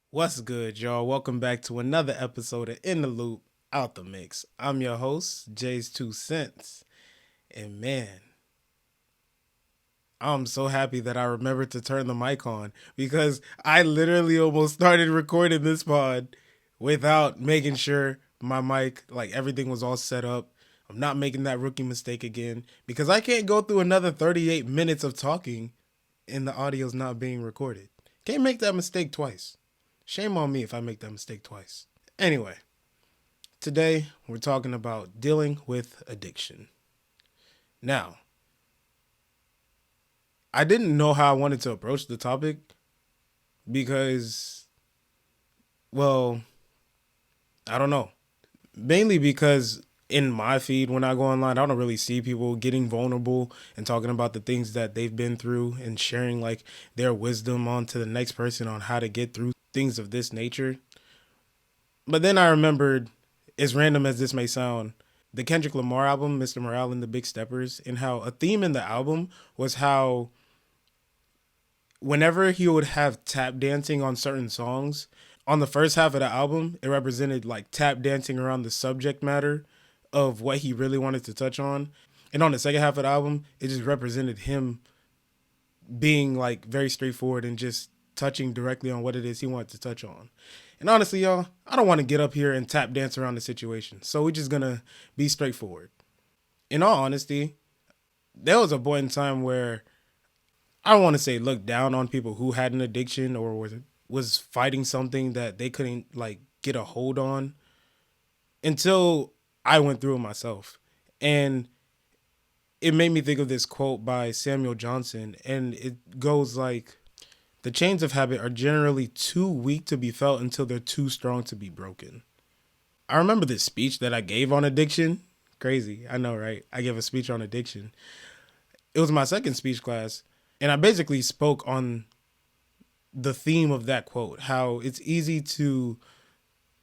What's good, y'all? Welcome back to another episode of In the Loop, Out the Mix. I'm your host, Jay's Two Cents. And man, I'm so happy that I remembered to turn the mic on because I literally almost started recording this pod without making sure my mic, like everything was all set up. I'm not making that rookie mistake again because I can't go through another 38 minutes of talking and the audio's not being recorded. Can't make that mistake twice. Shame on me if I make that mistake twice. Anyway, today we're talking about dealing with addiction. Now, I didn't know how I wanted to approach the topic because, well, I don't know. Mainly because in my feed, when I go online, I don't really see people getting vulnerable and talking about the things that they've been through and sharing like their wisdom on to the next person on how to get through things of this nature. But then I remembered, as random as this may sound, the Kendrick Lamar album, Mr. Morale and the Big Steppers, and how a theme in the album was how whenever he would have tap dancing on certain songs, on the first half of the album, it represented like tap dancing around the subject matter of what he really wanted to touch on. And on the second half of the album, it just represented him being like very straightforward and just touching directly on what it is he wanted to touch on. And honestly, y'all, I don't want to get up here and tap dance around the situation. So we're just gonna be straightforward. In all honesty, there was a point in time where I don't want to say look down on people who had an addiction or was fighting something that they couldn't like get a hold on until I went through it myself. And it made me think of this quote by Samuel Johnson, and it goes like, the chains of habit are generally too weak to be felt until they're too strong to be broken. I remember this speech that I gave on addiction. Crazy, I know, right? I gave a speech on addiction. It was my second speech class, and I basically spoke on the theme of that quote, how it's easy to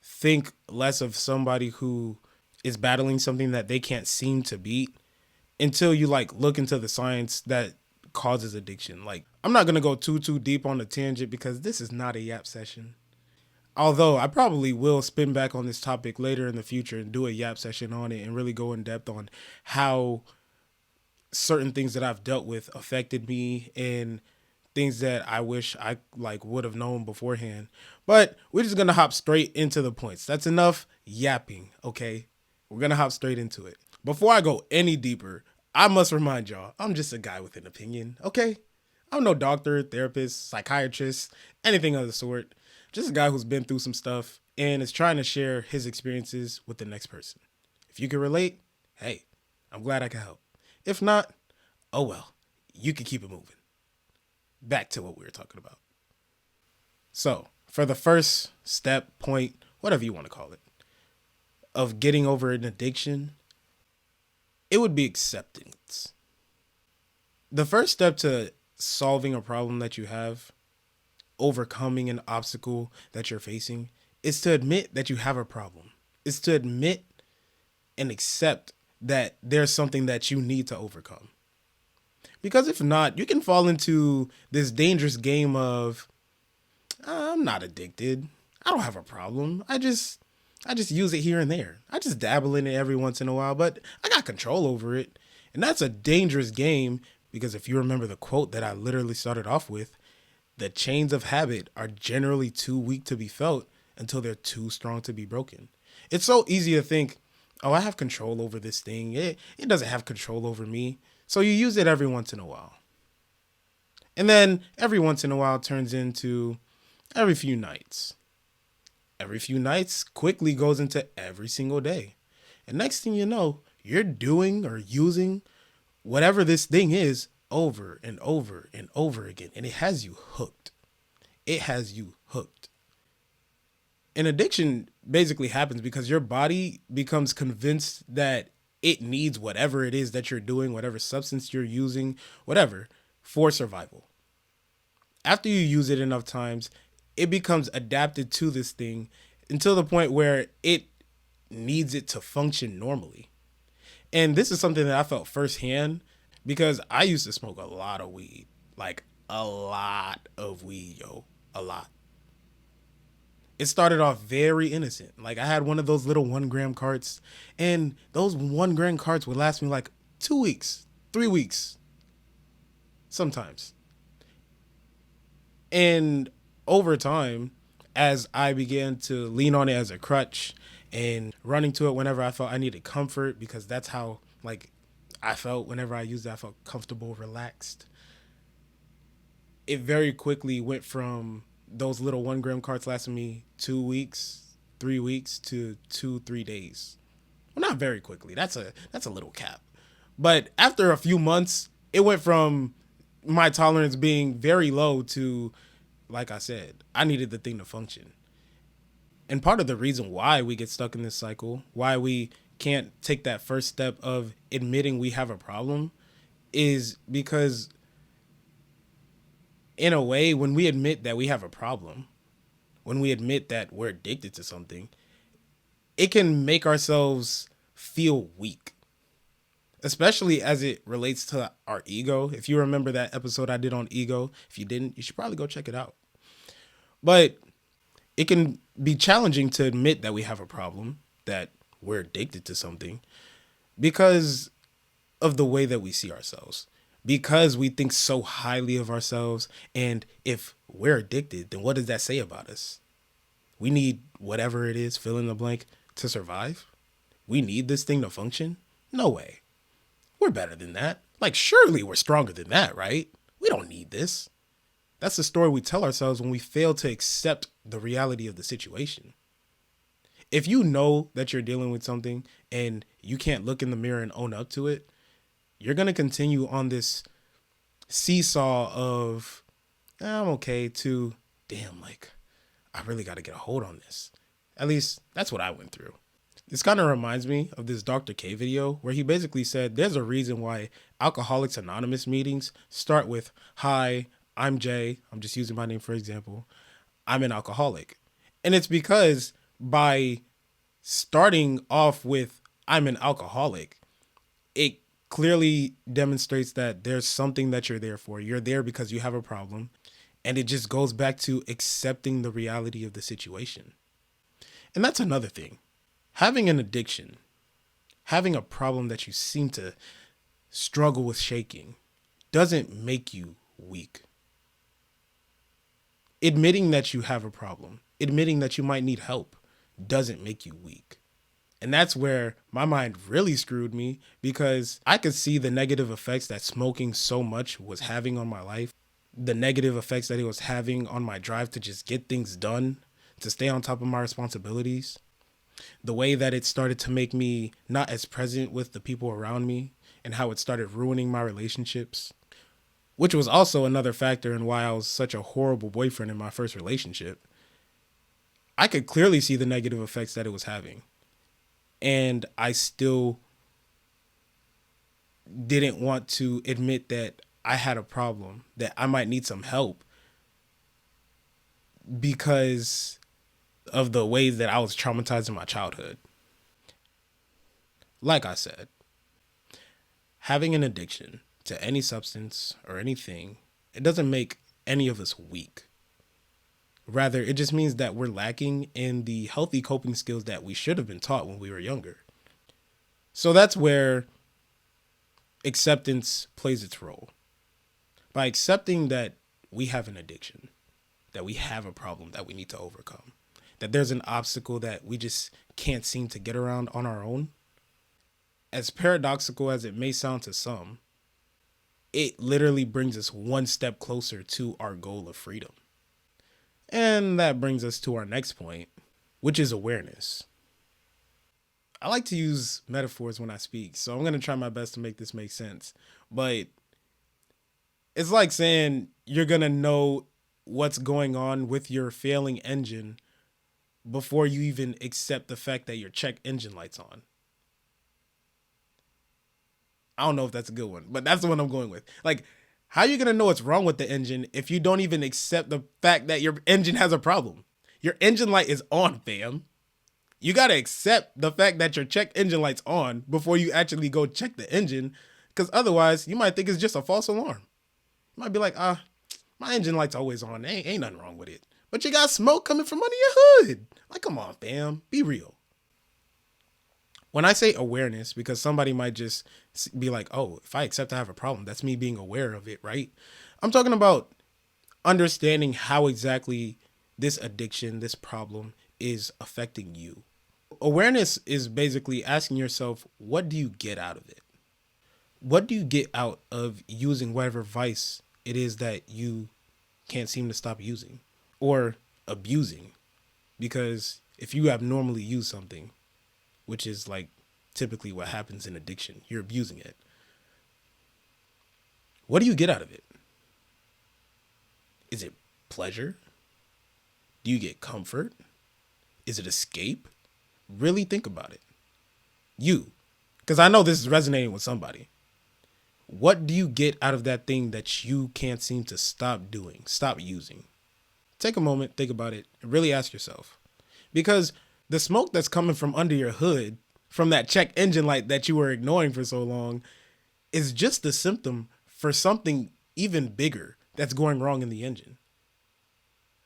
think less of somebody who is battling something that they can't seem to beat until you like look into the science that causes addiction. Like, I'm not gonna go too deep on the tangent because this is not a yap session. Although I probably will spin back on this topic later in the future and do a yap session on it and really go in depth on how certain things that I've dealt with affected me and things that I wish I like would have known beforehand. But we're just gonna hop straight into the points. That's enough yapping, okay? We're gonna hop straight into it. Before I go any deeper, I must remind y'all, I'm just a guy with an opinion, okay? I'm no doctor, therapist, psychiatrist, anything of the sort. Just a guy who's been through some stuff and is trying to share his experiences with the next person. If you can relate, hey, I'm glad I can help. If not, oh well, you can keep it moving. Back to what we were talking about. So, for the first step, point, whatever you want to call it, of getting over an addiction, it would be acceptance. The first step to solving a problem that you have, overcoming an obstacle that you're facing, is to admit that you have a problem. It's to admit and accept that there's something that you need to overcome. Because if not, you can fall into this dangerous game of, I'm not addicted. I don't have a problem. I just use it here and there. I just dabble in it every once in a while, but I got control over it. And that's a dangerous game because if you remember the quote that I literally started off with, the chains of habit are generally too weak to be felt until they're too strong to be broken. It's so easy to think, oh, I have control over this thing. It doesn't have control over me. So you use it every once in a while. And then every once in a while turns into every few nights. Every few nights quickly goes into every single day. And next thing you know, you're doing or using whatever this thing is over and over and over again. And it has you hooked. It has you hooked. And addiction basically happens because your body becomes convinced that it needs whatever it is that you're doing, whatever substance you're using, whatever, for survival. After you use it enough times, it becomes adapted to this thing until the point where it needs it to function normally. And this is something that I felt firsthand because I used to smoke a lot of weed. Like a lot of weed, yo. A lot. It started off very innocent. Like I had one of those little 1 gram carts, and those 1 gram carts would last me like 2 weeks, 3 weeks, sometimes. And over time, as I began to lean on it as a crutch and running to it whenever I felt I needed comfort, because that's how like I felt whenever I used it, I felt comfortable, relaxed. It very quickly went from those little 1 gram carts lasting me 2 weeks, 3 weeks to 2, 3 days. Well, not very quickly. That's a little cap. But after a few months, it went from my tolerance being very low to, like I said, I needed the thing to function. And part of the reason why we get stuck in this cycle, why we can't take that first step of admitting we have a problem, is because, in a way, when we admit that we have a problem, when we admit that we're addicted to something, it can make ourselves feel weak, especially as it relates to our ego. If you remember that episode I did on ego, if you didn't, you should probably go check it out. But it can be challenging to admit that we have a problem, that we're addicted to something, because of the way that we see ourselves, because we think so highly of ourselves. And if we're addicted, then what does that say about us? We need whatever it is, fill in the blank, to survive. We need this thing to function. No way. We're better than that. Like, surely we're stronger than that, right? We don't need this. That's the story we tell ourselves when we fail to accept the reality of the situation. If you know that you're dealing with something and you can't look in the mirror and own up to it, you're going to continue on this seesaw of, I'm okay, to, damn, like, I really got to get a hold on this. At least that's what I went through. This kind of reminds me of this Dr. K video where he basically said there's a reason why Alcoholics Anonymous meetings start with, "Hi, I'm Jay. I'm just using my name for example. I'm an alcoholic." And it's because by starting off with, "I'm an alcoholic," it clearly demonstrates that there's something that you're there for. You're there because you have a problem. And it just goes back to accepting the reality of the situation. And that's another thing. Having an addiction, having a problem that you seem to struggle with shaking, doesn't make you weak. Admitting that you have a problem, admitting that you might need help, doesn't make you weak. And that's where my mind really screwed me, because I could see the negative effects that smoking so much was having on my life, the negative effects that it was having on my drive to just get things done, to stay on top of my responsibilities. The way that it started to make me not as present with the people around me, and how it started ruining my relationships, which was also another factor in why I was such a horrible boyfriend in my first relationship. I could clearly see the negative effects that it was having. And I still didn't want to admit that I had a problem, that I might need some help, because of the ways that I was traumatized in my childhood. Like I said, having an addiction to any substance or anything, it doesn't make any of us weak. Rather, it just means that we're lacking in the healthy coping skills that we should have been taught when we were younger. So that's where acceptance plays its role. By accepting that we have an addiction, that we have a problem that we need to overcome, that there's an obstacle that we just can't seem to get around on our own, as paradoxical as it may sound to some, it literally brings us one step closer to our goal of freedom. And that brings us to our next point, which is awareness. I like to use metaphors when I speak, so I'm going to try my best to make this make sense. But it's like saying you're going to know what's going on with your failing engine before you even accept the fact that your check engine light's on. I don't know if that's a good one, but that's the one I'm going with. Like, how are you going to know what's wrong with the engine if you don't even accept the fact that your engine has a problem? Your engine light is on, fam. You got to accept the fact that your check engine light's on before you actually go check the engine, because otherwise you might think it's just a false alarm. You might be like, my engine light's always on. Ain't nothing wrong with it. but you got smoke coming from under your hood. Like, come on, fam, be real. When I say awareness, because somebody might just be like, oh, if I accept I have a problem, that's me being aware of it, right? I'm talking about understanding how exactly this addiction, this problem is affecting you. Awareness is basically asking yourself, what do you get out of it? What do you get out of using whatever vice it is that you can't seem to stop using or abusing? Because if you abnormally use something, which is like typically what happens in addiction, you're abusing it. What do you get out of it? Is it pleasure? Do you get comfort? Is it escape? Really think about it. You, because I know this is resonating with somebody. What do you get out of that thing that you can't seem to stop doing, stop using? Take a moment, think about it, and really ask yourself. Because the smoke that's coming from under your hood, from that check engine light that you were ignoring for so long, is just a symptom for something even bigger that's going wrong in the engine.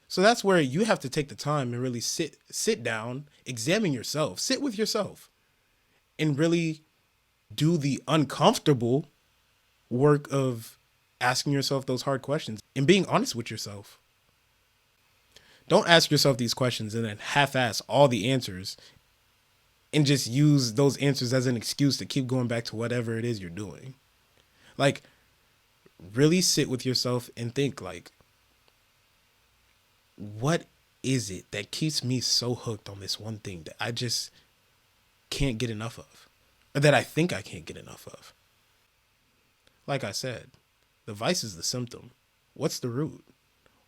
So that's where you have to take the time and really sit down, examine yourself, sit with yourself, and really do the uncomfortable work of asking yourself those hard questions and being honest with yourself. Don't ask yourself these questions and then half-ass all the answers and just use those answers as an excuse to keep going back to whatever it is you're doing. Like, really sit with yourself and think, like, what is it that keeps me so hooked on this one thing that I just can't get enough of, or that I think I can't get enough of? Like I said, the vice is the symptom. What's the root?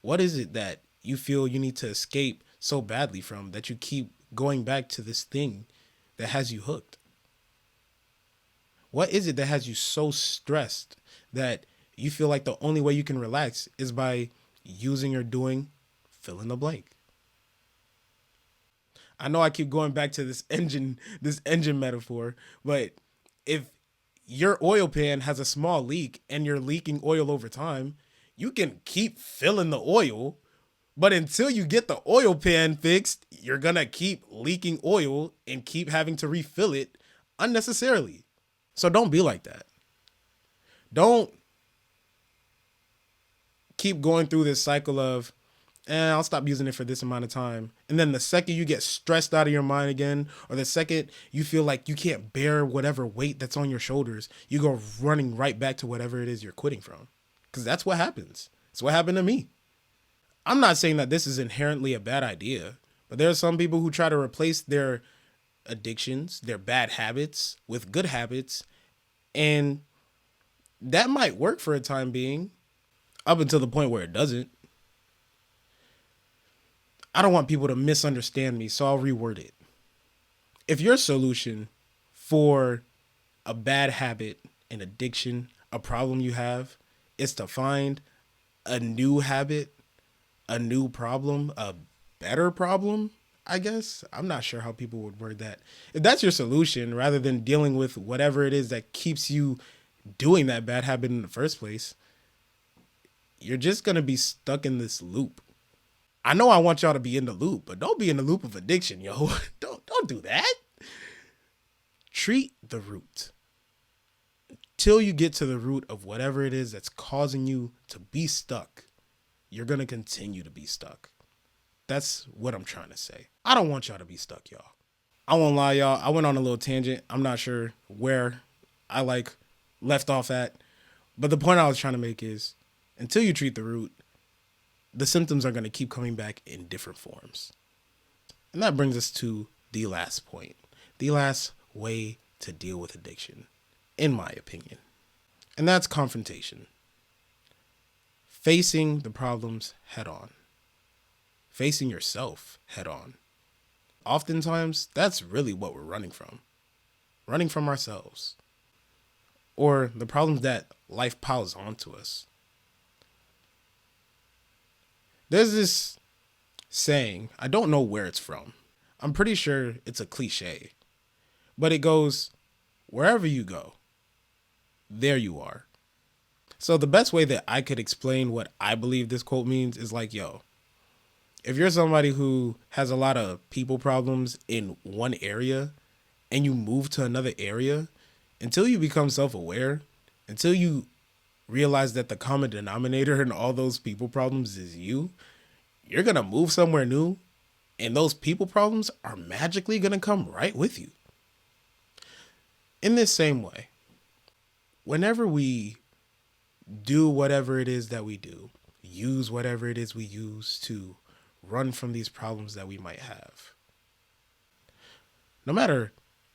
What is it that you feel you need to escape so badly from that you keep going back to this thing that has you hooked? What is it that has you so stressed that you feel like the only way you can relax is by using or doing fill in the blank? I know I keep going back to this engine metaphor, but if your oil pan has a small leak and you're leaking oil over time, you can keep filling the oil, but until you get the oil pan fixed, you're gonna keep leaking oil and keep having to refill it unnecessarily. So don't be like that. Don't keep going through this cycle of, I'll stop using it for this amount of time. And then the second you get stressed out of your mind again, or the second you feel like you can't bear whatever weight that's on your shoulders, you go running right back to whatever it is you're quitting from. Because that's what happens. It's what happened to me. I'm not saying that this is inherently a bad idea, but there are some people who try to replace their addictions, their bad habits, with good habits. And that might work for a time being, up until the point where it doesn't. I don't want people to misunderstand me, so I'll reword it. If your solution for a bad habit, an addiction, a problem you have, is to find a new habit, a new problem, a better problem, I guess. I'm not sure how people would word that. If that's your solution, rather than dealing with whatever it is that keeps you doing that bad habit in the first place, you're just going to be stuck in this loop. I know I want y'all to be in the loop, but don't be in the loop of addiction, yo. Don't do that. Treat the root. Till you get to the root of whatever it is that's causing you to be stuck, you're going to continue to be stuck. That's what I'm trying to say. I don't want y'all to be stuck, y'all. I won't lie, y'all. I went on a little tangent. I'm not sure where I left off at. But the point I was trying to make is, until you treat the root, the symptoms are going to keep coming back in different forms. And that brings us to the last point. The last way to deal with addiction, in my opinion. And that's confrontation. Facing the problems head on. Facing yourself head on. Oftentimes, that's really what we're running from. Running from ourselves. Or the problems that life piles onto us. There's this saying, I don't know where it's from. I'm pretty sure it's a cliche. But it goes, wherever you go, there you are. So the best way that I could explain what I believe this quote means is like, yo, If you're somebody who has a lot of people problems in one area and you move to another area, until you become self aware, until you realize that the common denominator in all those people problems is you, you're going to move somewhere new and those people problems are magically going to come right with you. In this same way, whenever we do whatever it is that we do, use whatever it is we use to run from these problems that we might have, no matter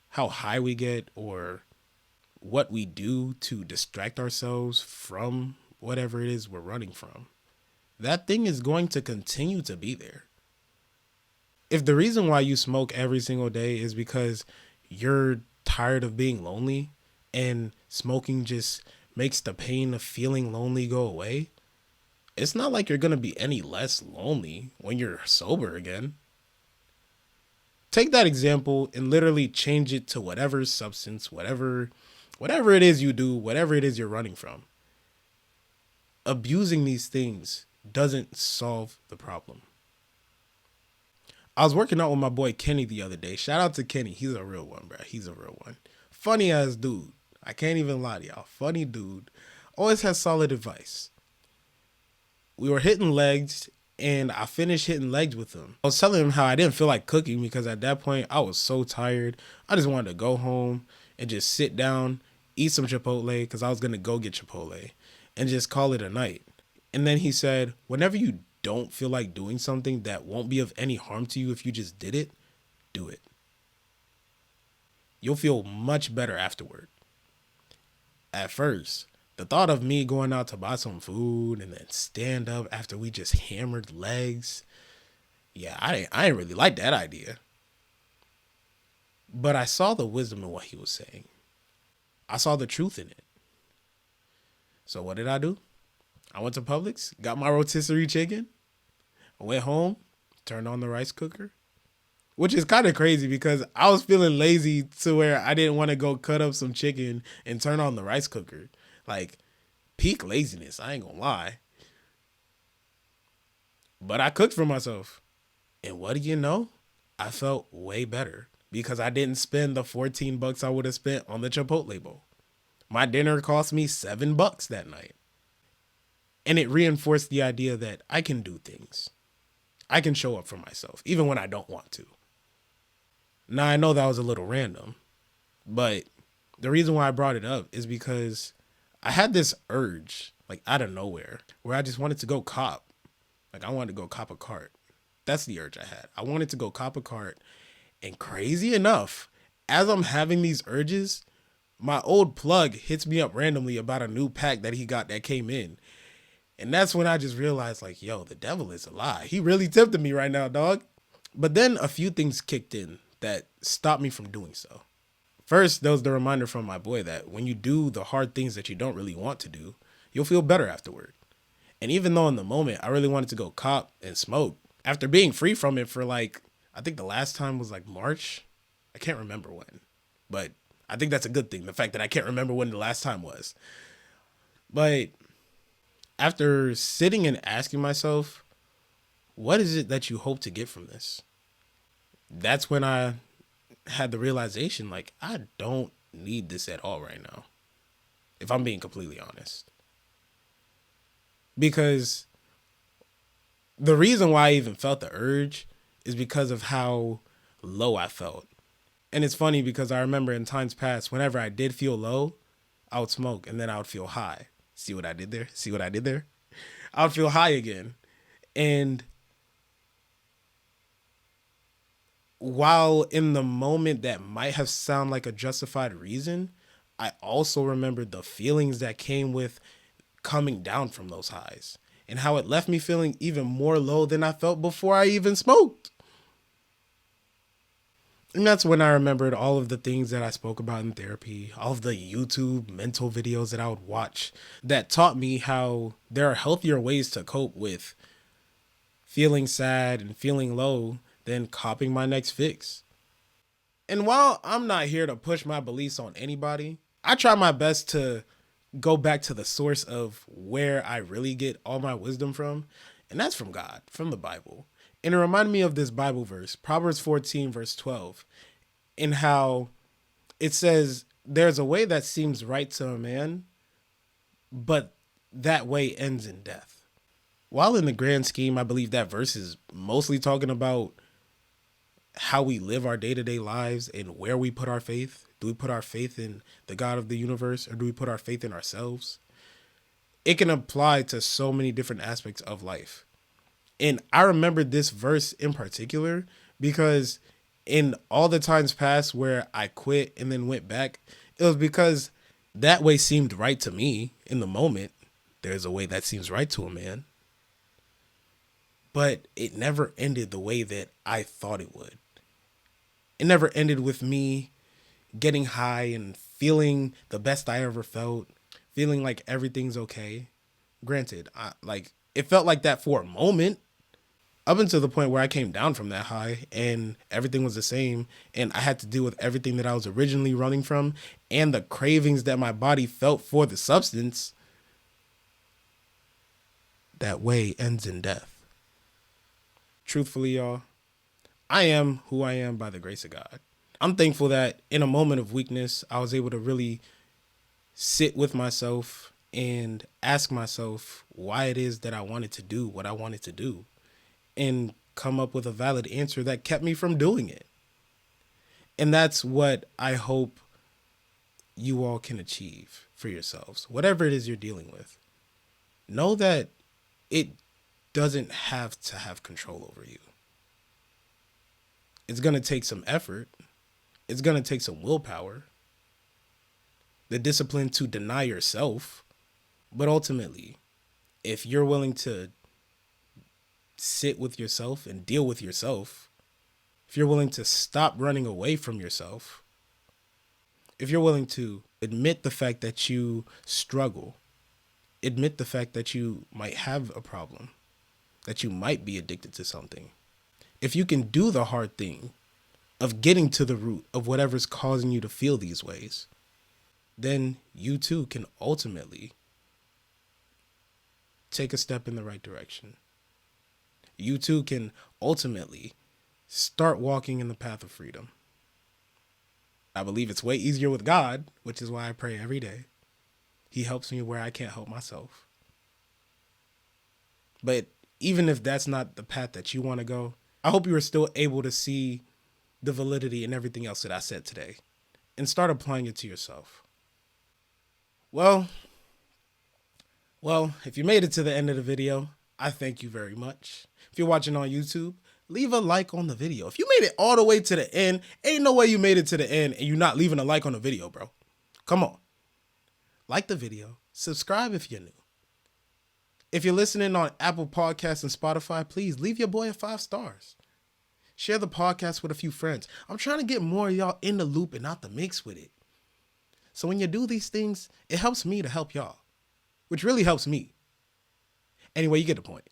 how high we get or what we do to distract ourselves from whatever it is we're running from, that thing is going to continue to be there. If the reason why you smoke every single day is because you're tired of being lonely and smoking just makes the pain of feeling lonely go away, it's not like you're going to be any less lonely when you're sober again. Take that example and literally change it to whatever substance, whatever it is you do, whatever it is you're running from. Abusing these things doesn't solve the problem. I was working out with my boy Kenny the other day. Shout out to Kenny. He's a real one, bro. He's a real one. Funny ass dude. I can't even lie to y'all. Funny dude. Always has solid advice. We were hitting legs and I finished hitting legs with him. I was telling him how I didn't feel like cooking because at that point I was so tired. I just wanted to go home and just sit down, eat some Chipotle because I was going to go get Chipotle and just call it a night. And then he said, whenever you don't feel like doing something that won't be of any harm to you if you just did it, do it. You'll feel much better afterward. At first, the thought of me going out to buy some food and then stand up after we just hammered legs, yeah, I didn't really like that idea. But I saw the wisdom in what he was saying. I saw the truth in it. So what did I do? I went to Publix, got my rotisserie chicken, I went home, turned on the rice cooker, which is kind of crazy because I was feeling lazy to where I didn't want to go cut up some chicken and turn on the rice cooker. Like, peak laziness, I ain't gonna lie. But I cooked for myself. And what do you know? I felt way better because I didn't spend the $14 I would have spent on the Chipotle bowl. My dinner cost me $7 that night. And it reinforced the idea that I can do things. I can show up for myself, even when I don't want to. Now, I know that was a little random, but the reason why I brought it up is because I had this urge, like out of nowhere, where I just wanted to go cop. Like, I wanted to go cop a cart. That's the urge I had. I wanted to go cop a cart. And crazy enough, as I'm having these urges, my old plug hits me up randomly about a new pack that he got that came in. And that's when I just realized, like, yo, the devil is a lie. He really tempted me right now, dog. But then a few things kicked in that stopped me from doing so. First, there was the reminder from my boy that when you do the hard things that you don't really want to do, you'll feel better afterward. And even though in the moment I really wanted to go cop and smoke, after being free from it for like, I think the last time was like March. I can't remember when. But I think that's a good thing, the fact that I can't remember when the last time was. But after sitting and asking myself, what is it that you hope to get from this? That's when I had the realization, like, I don't need this at all right now, if I'm being completely honest. Because the reason why I even felt the urge is because of how low I felt. And it's funny because I remember in times past, whenever I did feel low, I would smoke and then I would feel high. See what I did there? See what I did there? I would feel high again. And while in the moment that might have sounded like a justified reason, I also remembered the feelings that came with coming down from those highs and how it left me feeling even more low than I felt before I even smoked. And that's when I remembered all of the things that I spoke about in therapy, all of the YouTube mental videos that I would watch that taught me how there are healthier ways to cope with feeling sad and feeling low than copping my next fix. And while I'm not here to push my beliefs on anybody, I try my best to go back to the source of where I really get all my wisdom from. And that's from God, from the Bible. And it reminded me of this Bible verse, Proverbs 14, verse 12, in how it says, there's a way that seems right to a man, but that way ends in death. While in the grand scheme, I believe that verse is mostly talking about how we live our day-to-day lives and where we put our faith. Do we put our faith in the God of the universe, or do we put our faith in ourselves? It can apply to so many different aspects of life. And I remember this verse in particular because in all the times past where I quit and then went back, it was because that way seemed right to me in the moment. There's a way that seems right to a man. But it never ended the way that I thought it would. It never ended with me getting high and feeling the best I ever felt, feeling like everything's okay. Granted, it felt like that for a moment, up until the point where I came down from that high and everything was the same, and I had to deal with everything that I was originally running from and the cravings that my body felt for the substance. That way ends in death. Truthfully, y'all, I am who I am by the grace of God. I'm thankful that in a moment of weakness, I was able to really sit with myself and ask myself why it is that I wanted to do what I wanted to do, and come up with a valid answer that kept me from doing it. And that's what I hope you all can achieve for yourselves. Whatever it is you're dealing with, know that it doesn't have to have control over you. It's going to take some effort. It's going to take some willpower, the discipline to deny yourself. But ultimately, if you're willing to sit with yourself and deal with yourself, if you're willing to stop running away from yourself, if you're willing to admit the fact that you struggle, admit the fact that you might have a problem, that you might be addicted to something, if you can do the hard thing of getting to the root of whatever's causing you to feel these ways, then you too can ultimately take a step in the right direction. You too can ultimately start walking in the path of freedom. I believe it's way easier with God, which is why I pray every day. He helps me where I can't help myself. But even if that's not the path that you want to go, I hope you are still able to see the validity in everything else that I said today and start applying it to yourself. Well, if you made it to the end of the video, I thank you very much. If you're watching on YouTube, leave a like on the video. If you made it all the way to the end, ain't no way you made it to the end and you're not leaving a like on the video, bro. Come on. Like the video. Subscribe if you're new. If you're listening on Apple Podcasts and Spotify, please leave your boy a 5 stars. Share the podcast with a few friends. I'm trying to get more of y'all in the loop and out the mix with it. So when you do these things, it helps me to help y'all, which really helps me. Anyway, you get the point.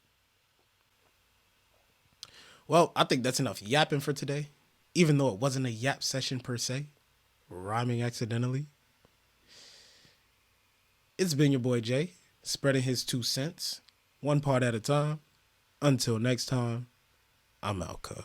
Well, I think that's enough yapping for today, even though it wasn't a yap session per se, rhyming accidentally. It's been your boy Jay, spreading his 2 cents, one part at a time. Until next time, I'm out, cuh.